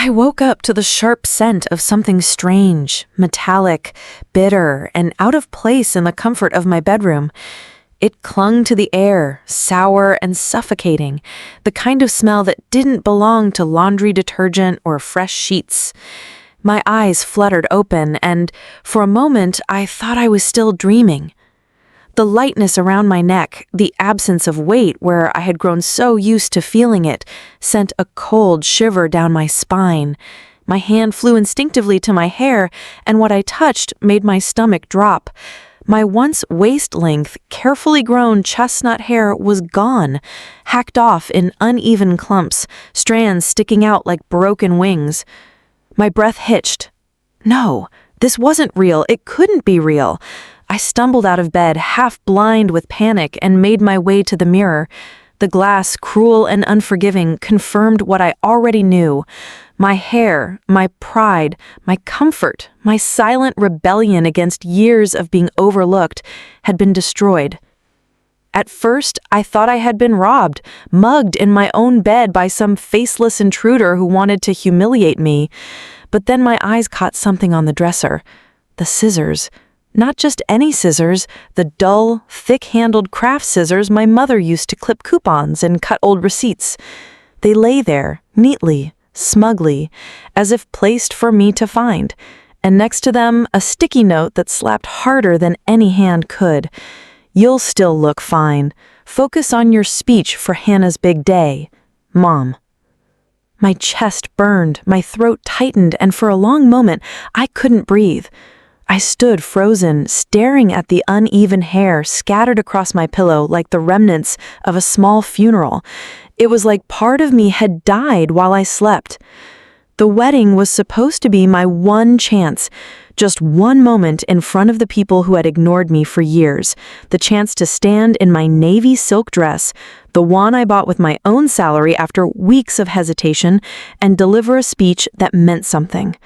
I woke up to the sharp scent of something strange, metallic, bitter, and out of place in the comfort of my bedroom. It clung to the air, sour and suffocating, the kind of smell that didn't belong to laundry detergent or fresh sheets. My eyes fluttered open, and for a moment I thought I was still dreaming. The lightness around my neck, the absence of weight where I had grown so used to feeling it, sent a cold shiver down my spine. My hand flew instinctively to my hair, and what I touched made my stomach drop. My once waist-length, carefully grown chestnut hair was gone, hacked off in uneven clumps, strands sticking out like broken wings. My breath hitched. No, this wasn't real. It couldn't be real. I stumbled out of bed, half blind with panic, and made my way to the mirror. The glass, cruel and unforgiving, confirmed what I already knew. My hair, my pride, my comfort, my silent rebellion against years of being overlooked had been destroyed. At first, I thought I had been robbed, mugged in my own bed by some faceless intruder who wanted to humiliate me. But then my eyes caught something on the dresser. The scissors. Not just any scissors, the dull, thick-handled craft scissors my mother used to clip coupons and cut old receipts. They lay there, neatly, smugly, as if placed for me to find, and next to them a sticky note that slapped harder than any hand could. "You'll still look fine. Focus on your speech for Hannah's big day. Mom." My chest burned, my throat tightened, and for a long moment I couldn't breathe. I stood frozen, staring at the uneven hair scattered across my pillow like the remnants of a small funeral. It was like part of me had died while I slept. The wedding was supposed to be my one chance, just one moment in front of the people who had ignored me for years, the chance to stand in my navy silk dress, the one I bought with my own salary after weeks of hesitation, and deliver a speech that meant something.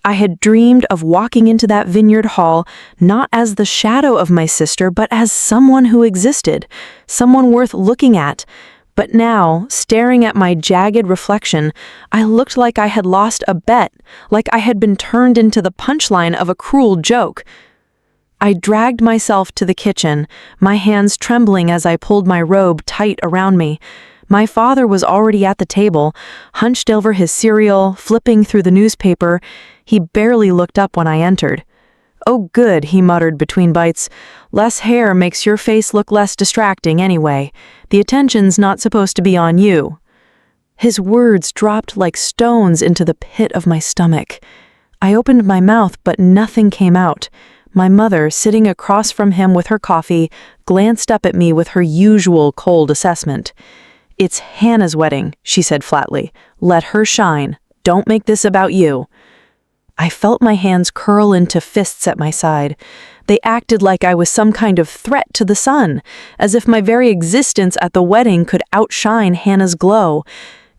I had dreamed of walking into that vineyard hall not as the shadow of my sister, but as someone who existed, someone worth looking at. But now, staring at my jagged reflection, I looked like I had lost a bet, like I had been turned into the punchline of a cruel joke. I dragged myself to the kitchen, my hands trembling as I pulled my robe tight around me. My father was already at the table, hunched over his cereal, flipping through the newspaper. He barely looked up when I entered. "Oh, good," he muttered between bites. "Less hair makes your face look less distracting anyway. The attention's not supposed to be on you." His words dropped like stones into the pit of my stomach. I opened my mouth, but nothing came out. My mother, sitting across from him with her coffee, glanced up at me with her usual cold assessment. "It's Hannah's wedding," she said flatly. "Let her shine. Don't make this about you." I felt my hands curl into fists at my side. They acted like I was some kind of threat to the sun, as if my very existence at the wedding could outshine Hannah's glow.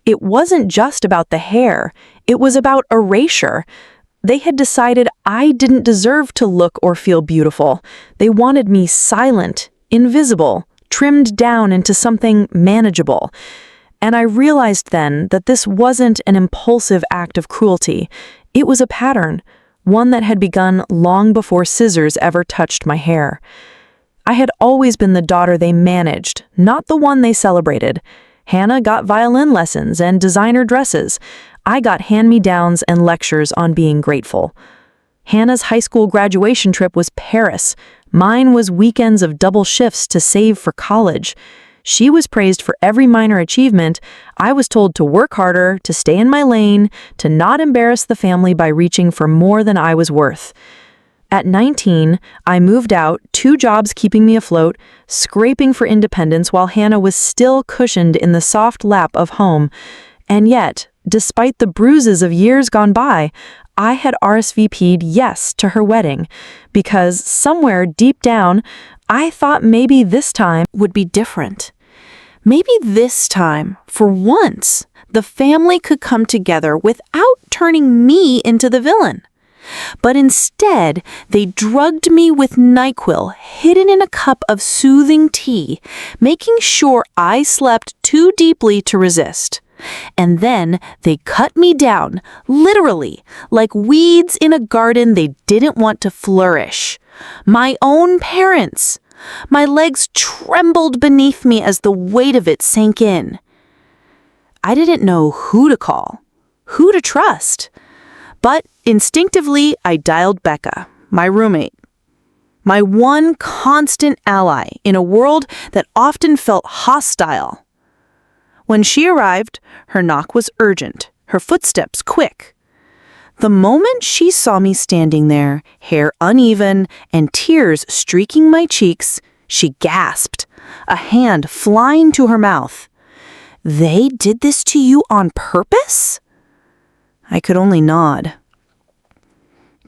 It wasn't just about the hair. It was about erasure. They had decided I didn't deserve to look or feel beautiful. They wanted me silent, invisible, trimmed down into something manageable. And I realized then that this wasn't an impulsive act of cruelty. It was a pattern, one that had begun long before scissors ever touched my hair. I had always been the daughter they managed, not the one they celebrated. Hannah got violin lessons and designer dresses. I got hand-me-downs and lectures on being grateful. Hannah's high school graduation trip was Paris. Mine was weekends of double shifts to save for college. She was praised for every minor achievement. I was told to work harder, to stay in my lane, to not embarrass the family by reaching for more than I was worth. At 19, I moved out, 2 jobs keeping me afloat, scraping for independence while Hannah was still cushioned in the soft lap of home. And yet, despite the bruises of years gone by, I had RSVP'd yes to her wedding, because somewhere deep down, I thought maybe this time would be different. Maybe this time, for once, the family could come together without turning me into the villain. But instead, they drugged me with NyQuil hidden in a cup of soothing tea, making sure I slept too deeply to resist. And then they cut me down, literally, like weeds in a garden they didn't want to flourish. My own parents. My legs trembled beneath me as the weight of it sank in. I didn't know who to call, who to trust. But instinctively, I dialed Becca, my roommate. My one constant ally in a world that often felt hostile. When she arrived, her knock was urgent, her footsteps quick. The moment she saw me standing there, hair uneven and tears streaking my cheeks, she gasped, a hand flying to her mouth. "They did this to you on purpose?" I could only nod.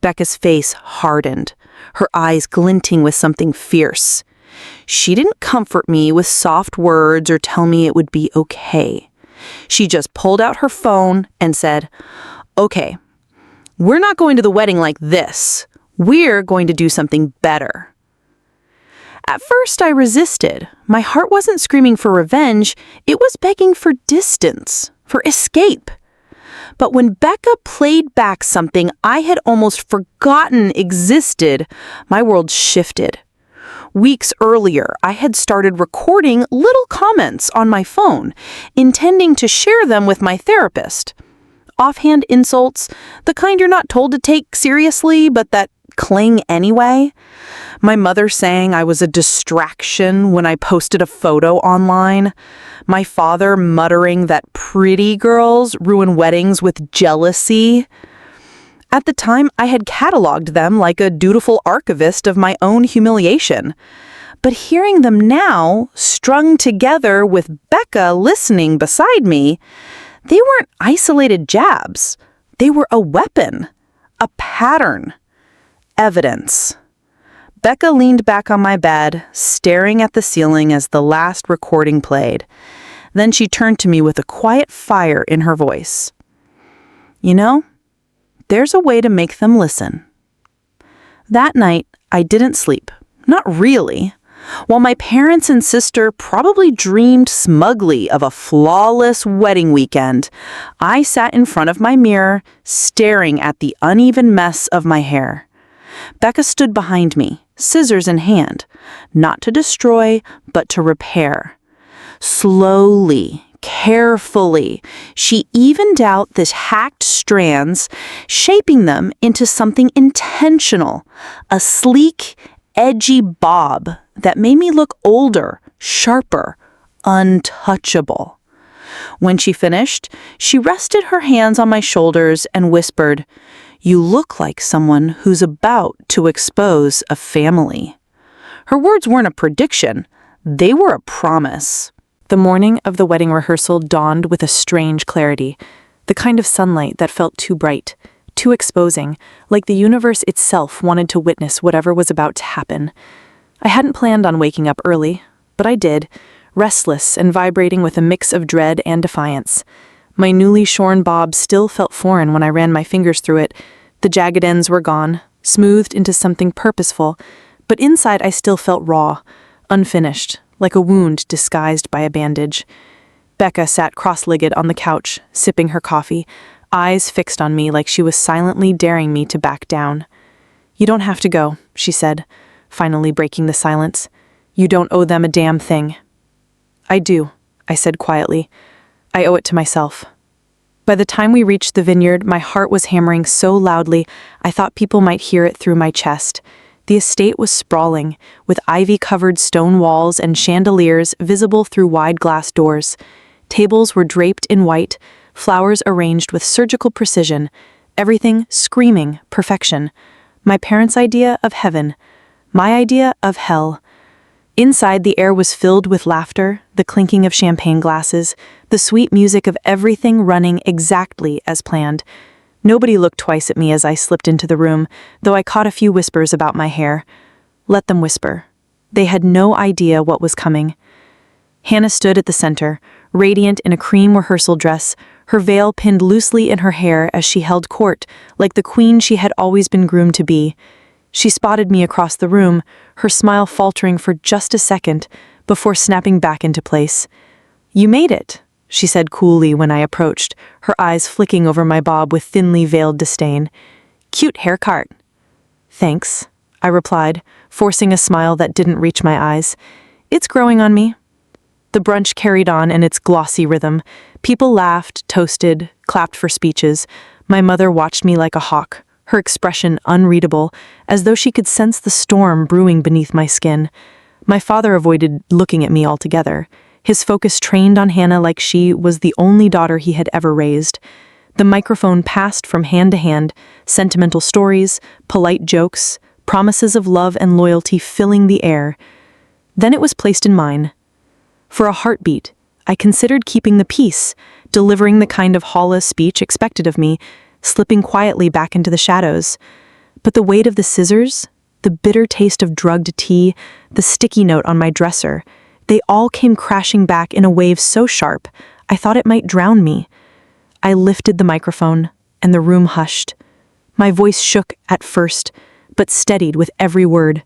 Becca's face hardened, her eyes glinting with something fierce. She didn't comfort me with soft words or tell me it would be okay. She just pulled out her phone and said, "Okay, we're not going to the wedding like this. We're going to do something better." At first, I resisted. My heart wasn't screaming for revenge. It was begging for distance, for escape. But when Becca played back something I had almost forgotten existed, my world shifted. Weeks earlier, I had started recording little comments on my phone, intending to share them with my therapist. Offhand insults, the kind you're not told to take seriously, but that cling anyway. My mother saying I was a distraction when I posted a photo online. My father muttering that pretty girls ruin weddings with jealousy. At the time, I had cataloged them like a dutiful archivist of my own humiliation. But hearing them now, strung together with Becca listening beside me, they weren't isolated jabs. They were a weapon, a pattern, evidence. Becca leaned back on my bed, staring at the ceiling as the last recording played. Then she turned to me with a quiet fire in her voice. "You know, there's a way to make them listen." That night, I didn't sleep. Not really. While my parents and sister probably dreamed smugly of a flawless wedding weekend, I sat in front of my mirror, staring at the uneven mess of my hair. Becca stood behind me, scissors in hand, not to destroy, but to repair. Slowly, carefully, she evened out the hacked strands, shaping them into something intentional, a sleek, edgy bob that made me look older, sharper, untouchable. When she finished, she rested her hands on my shoulders and whispered, "You look like someone who's about to expose a family." Her words weren't a prediction, they were a promise. The morning of the wedding rehearsal dawned with a strange clarity, the kind of sunlight that felt too bright, too exposing, like the universe itself wanted to witness whatever was about to happen. I hadn't planned on waking up early, but I did, restless and vibrating with a mix of dread and defiance. My newly shorn bob still felt foreign when I ran my fingers through it. The jagged ends were gone, smoothed into something purposeful, but inside I still felt raw, unfinished, like a wound disguised by a bandage. Becca sat cross-legged on the couch, sipping her coffee, eyes fixed on me like she was silently daring me to back down. "You don't have to go," she said, finally breaking the silence. "You don't owe them a damn thing." "I do," I said quietly. "I owe it to myself." By the time we reached the vineyard, my heart was hammering so loudly I thought people might hear it through my chest. The estate was sprawling, with ivy-covered stone walls and chandeliers visible through wide glass doors. Tables were draped in white, flowers arranged with surgical precision, everything screaming perfection. My parents' idea of heaven, my idea of hell. Inside, the air was filled with laughter, the clinking of champagne glasses, the sweet music of everything running exactly as planned. Nobody looked twice at me as I slipped into the room, though I caught a few whispers about my hair. Let them whisper. They had no idea what was coming. Hannah stood at the center, radiant in a cream rehearsal dress, her veil pinned loosely in her hair as she held court, like the queen she had always been groomed to be. She spotted me across the room, her smile faltering for just a second before snapping back into place. "You made it," she said coolly when I approached, her eyes flicking over my bob with thinly veiled disdain. Cute haircut. Thanks, I replied, forcing a smile that didn't reach my eyes. It's growing on me. The brunch carried on in its glossy rhythm. People laughed, toasted, clapped for speeches. My mother watched me like a hawk, her expression unreadable, as though she could sense the storm brewing beneath my skin. My father avoided looking at me altogether, his focus trained on Hannah like she was the only daughter he had ever raised. The microphone passed from hand to hand, sentimental stories, polite jokes, promises of love and loyalty filling the air. Then it was placed in mine. For a heartbeat, I considered keeping the peace, delivering the kind of hollow speech expected of me, slipping quietly back into the shadows. But the weight of the scissors, the bitter taste of drugged tea, the sticky note on my dresser, they all came crashing back in a wave so sharp, I thought it might drown me. I lifted the microphone, and the room hushed. My voice shook at first, but steadied with every word.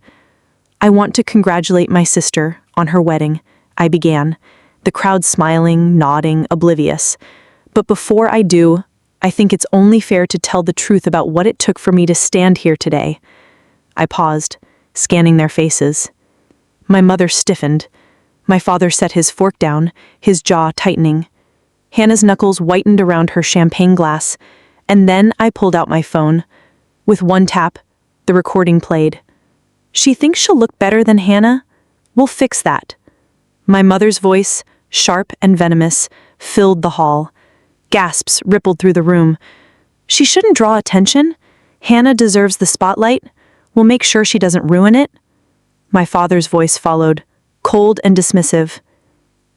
I want to congratulate my sister on her wedding, I began, the crowd smiling, nodding, oblivious. But before I do, I think it's only fair to tell the truth about what it took for me to stand here today. I paused, scanning their faces. My mother stiffened. My father set his fork down, his jaw tightening. Hannah's knuckles whitened around her champagne glass, and then I pulled out my phone. With one tap, the recording played. She thinks she'll look better than Hannah? We'll fix that. My mother's voice, sharp and venomous, filled the hall. Gasps rippled through the room. She shouldn't draw attention. Hannah deserves the spotlight. We'll make sure she doesn't ruin it. My father's voice followed, cold and dismissive.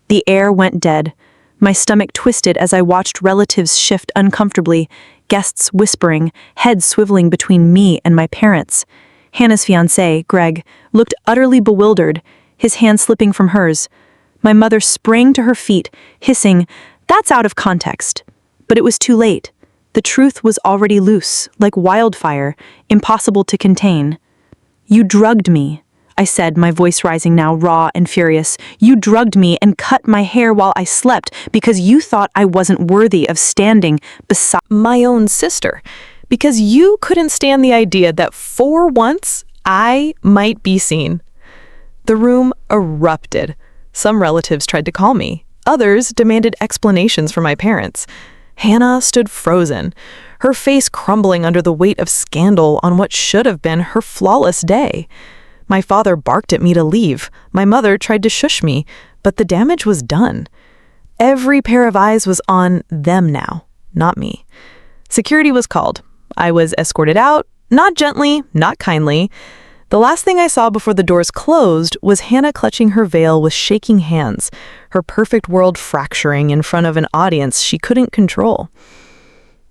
The air went dead. My stomach twisted as I watched relatives shift uncomfortably, guests whispering, heads swiveling between me and my parents. Hannah's fiancé, Greg, looked utterly bewildered, his hand slipping from hers. My mother sprang to her feet, hissing, "That's out of context." But it was too late. The truth was already loose, like wildfire, impossible to contain. "You drugged me," I said, my voice rising now, raw and furious. "You drugged me and cut my hair while I slept because you thought I wasn't worthy of standing beside my own sister. Because you couldn't stand the idea that for once, I might be seen." The room erupted. Some relatives tried to call me. Others demanded explanations from my parents. Hannah stood frozen, her face crumbling under the weight of scandal on what should have been her flawless day. My father barked at me to leave. My mother tried to shush me, but the damage was done. Every pair of eyes was on them now, not me. Security was called. I was escorted out, not gently, not kindly. The last thing I saw before the doors closed was Hannah clutching her veil with shaking hands, her perfect world fracturing in front of an audience she couldn't control.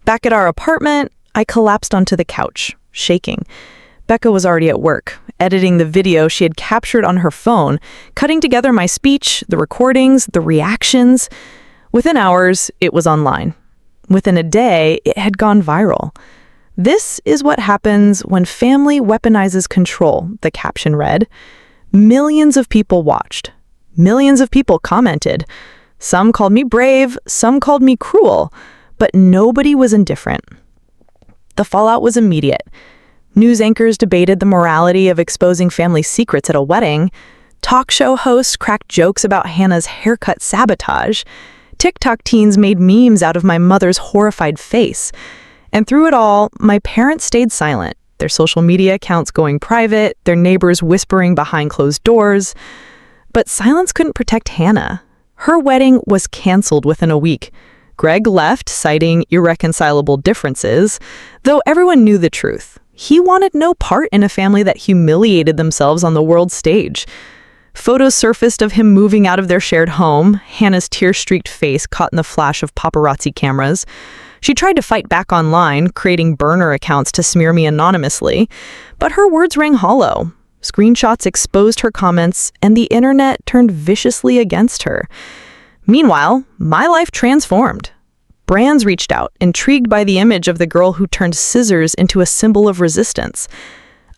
Back at our apartment, I collapsed onto the couch, shaking. Becca was already at work, editing the video she had captured on her phone, cutting together my speech, the recordings, the reactions. Within hours, it was online. Within a day, it had gone viral. "This is what happens when family weaponizes control," the caption read. Millions of people watched. Millions of people commented. Some called me brave, some called me cruel, but nobody was indifferent. The fallout was immediate. News anchors debated the morality of exposing family secrets at a wedding. Talk show hosts cracked jokes about Hannah's haircut sabotage. TikTok teens made memes out of my mother's horrified face. And through it all, my parents stayed silent, their social media accounts going private, their neighbors whispering behind closed doors. But silence couldn't protect Hannah. Her wedding was canceled within a week. Greg left, citing irreconcilable differences, though everyone knew the truth. He wanted no part in a family that humiliated themselves on the world stage. Photos surfaced of him moving out of their shared home, Hannah's tear-streaked face caught in the flash of paparazzi cameras. She tried to fight back online, creating burner accounts to smear me anonymously, but her words rang hollow. Screenshots exposed her comments, and the internet turned viciously against her. Meanwhile, my life transformed. Brands reached out, intrigued by the image of the girl who turned scissors into a symbol of resistance.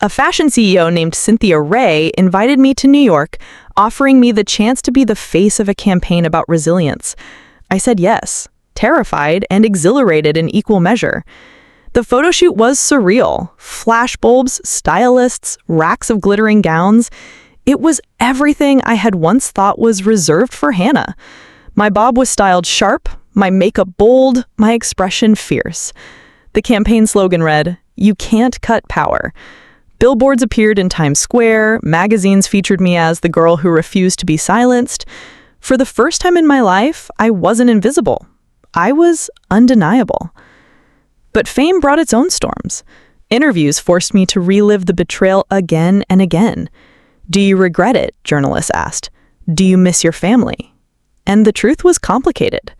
A fashion CEO named Cynthia Ray invited me to New York, offering me the chance to be the face of a campaign about resilience. I said yes, terrified and exhilarated in equal measure. The photo shoot was surreal. Flashbulbs, stylists, racks of glittering gowns. It was everything I had once thought was reserved for Hannah. My bob was styled sharp, my makeup bold, my expression fierce. The campaign slogan read, "You can't cut power." Billboards appeared in Times Square, magazines featured me as the girl who refused to be silenced. For the first time in my life, I wasn't invisible. I was undeniable. But fame brought its own storms. Interviews forced me to relive the betrayal again and again. "Do you regret it?" journalists asked. "Do you miss your family?" And the truth was complicated.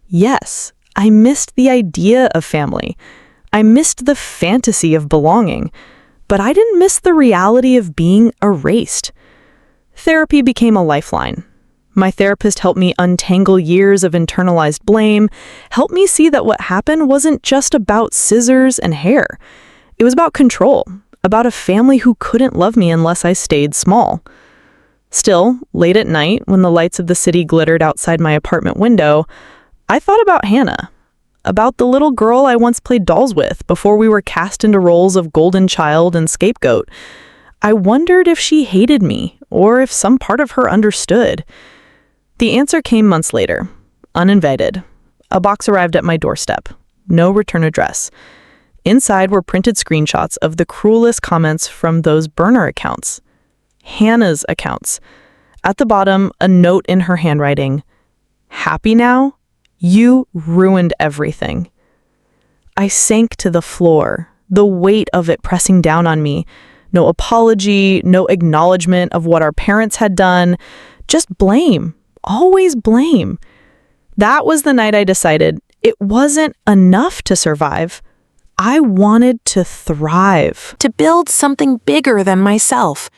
Yes, I missed the idea of family. I missed the fantasy of belonging. But I didn't miss the reality of being erased. Therapy became a lifeline. My therapist helped me untangle years of internalized blame, helped me see that what happened wasn't just about scissors and hair. It was about control, about a family who couldn't love me unless I stayed small. Still, late at night, when the lights of the city glittered outside my apartment window, I thought about Hannah, about the little girl I once played dolls with before we were cast into roles of golden child and scapegoat. I wondered if she hated me, or if some part of her understood. The answer came months later, uninvited. A box arrived at my doorstep. No return address. Inside were printed screenshots of the cruelest comments from those burner accounts. Hannah's accounts. At the bottom, a note in her handwriting. "Happy now? You ruined everything." I sank to the floor, the weight of it pressing down on me. No apology, no acknowledgement of what our parents had done. Just blame. Always blame. That was the night I decided it wasn't enough to survive. I wanted to thrive. To build something bigger than myself.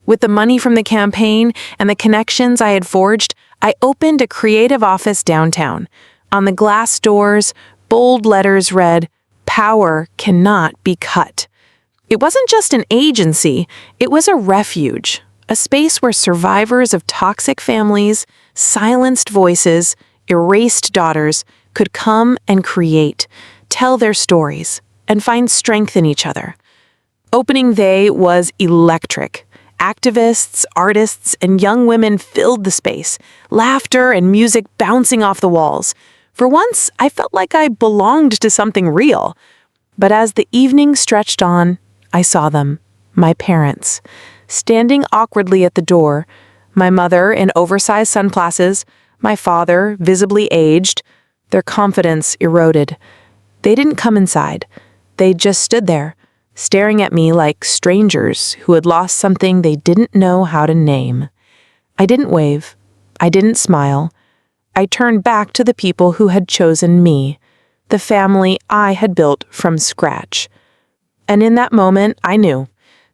With the money from the campaign and the connections I had forged, I opened a creative office downtown. On the glass doors, bold letters read, "Power cannot be cut." It wasn't just an agency, it was a refuge, a space where survivors of toxic families, silenced voices, erased daughters could come and create, tell their stories, and find strength in each other. Opening day was electric. Activists, artists, and young women filled the space, laughter and music bouncing off the walls. For once, I felt like I belonged to something real. But as the evening stretched on, I saw them, my parents, standing awkwardly at the door, my mother in oversized sunglasses, my father visibly aged, their confidence eroded. They didn't come inside. They just stood there, staring at me like strangers who had lost something they didn't know how to name. I didn't wave. I didn't smile. I turned back to the people who had chosen me, the family I had built from scratch. And in that moment, I knew.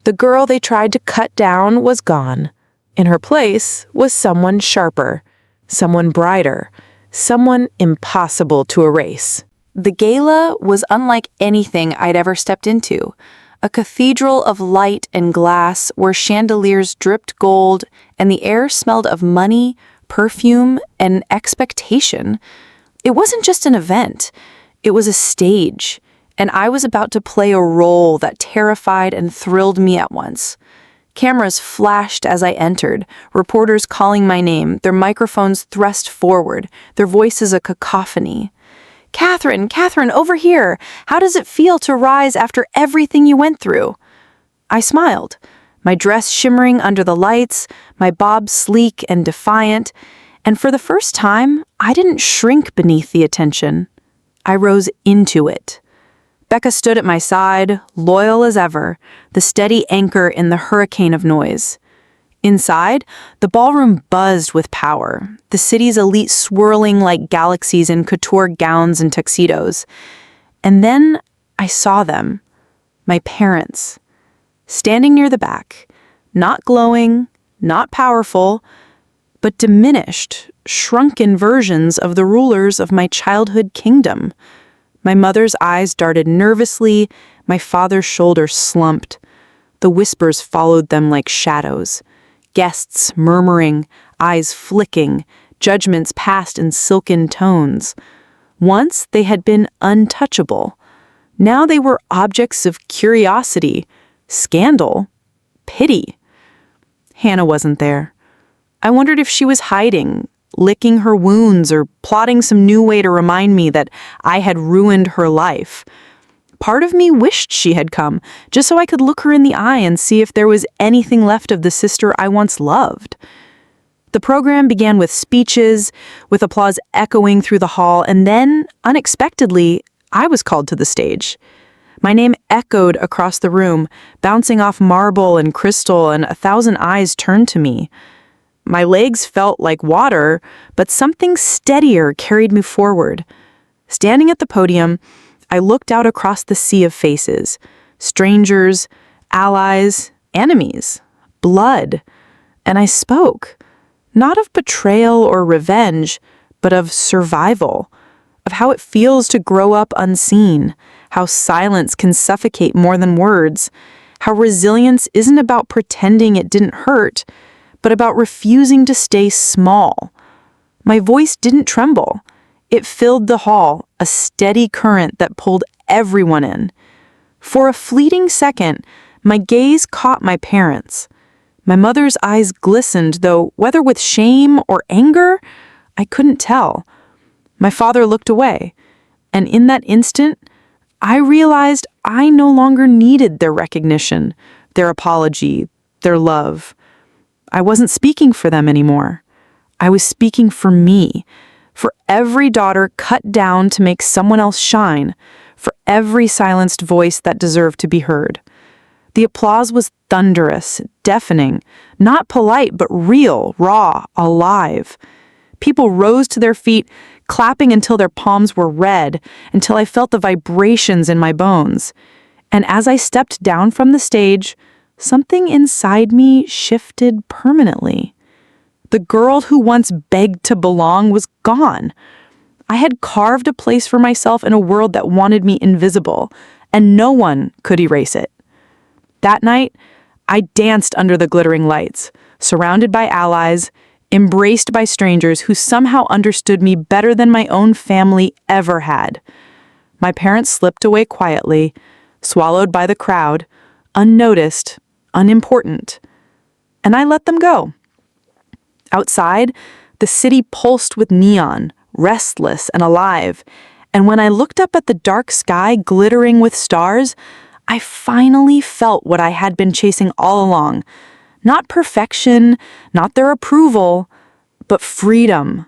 The girl they tried to cut down was gone. In her place was someone sharper, someone brighter, someone impossible to erase. The gala was unlike anything I'd ever stepped into. A cathedral of light and glass where chandeliers dripped gold and the air smelled of money, perfume, and expectation. It wasn't just an event. It was a stage, and I was about to play a role that terrified and thrilled me at once. Cameras flashed as I entered, reporters calling my name, their microphones thrust forward, their voices a cacophony. Catherine, over here. How does it feel to rise after everything you went through?" I smiled, my dress shimmering under the lights, my bob sleek and defiant, and for the first time, I didn't shrink beneath the attention. I rose into it. Becca stood at my side, loyal as ever, the steady anchor in the hurricane of noise. Inside, the ballroom buzzed with power, the city's elite swirling like galaxies in couture gowns and tuxedos. And then I saw them, my parents, standing near the back, not glowing, not powerful, but diminished, shrunken versions of the rulers of my childhood kingdom. My mother's eyes darted nervously, my father's shoulders slumped. The whispers followed them like shadows. Guests murmuring, eyes flicking, judgments passed in silken tones. Once they had been untouchable. Now they were objects of curiosity, scandal, pity. Hannah wasn't there. I wondered if she was hiding, licking her wounds, or plotting some new way to remind me that I had ruined her life. Part of me wished she had come, just so I could look her in the eye and see if there was anything left of the sister I once loved. The program began with speeches, with applause echoing through the hall, and then, unexpectedly, I was called to the stage. My name echoed across the room, bouncing off marble and crystal, and 1,000 eyes turned to me. My legs felt like water, but something steadier carried me forward. Standing at the podium, I looked out across the sea of faces. Strangers, allies, enemies, blood. And I spoke. Not of betrayal or revenge, but of survival, of how it feels to grow up unseen, how silence can suffocate more than words, how resilience isn't about pretending it didn't hurt, but about refusing to stay small. My voice didn't tremble. It filled the hall, a steady current that pulled everyone in. For a fleeting second, my gaze caught my parents. My mother's eyes glistened, though whether with shame or anger, I couldn't tell. My father looked away, and in that instant, I realized I no longer needed their recognition, their apology, their love. I wasn't speaking for them anymore. I was speaking for me, for every daughter cut down to make someone else shine, for every silenced voice that deserved to be heard. The applause was thunderous, deafening, not polite, but real, raw, alive. People rose to their feet, clapping until their palms were red, until I felt the vibrations in my bones. And as I stepped down from the stage, something inside me shifted permanently. The girl who once begged to belong was gone. I had carved a place for myself in a world that wanted me invisible, and no one could erase it. That night, I danced under the glittering lights, surrounded by allies, embraced by strangers who somehow understood me better than my own family ever had. My parents slipped away quietly, swallowed by the crowd, unnoticed, unimportant. And I let them go. Outside, the city pulsed with neon, restless and alive, and when I looked up at the dark sky glittering with stars, I finally felt what I had been chasing all along. Not perfection, not their approval, but freedom.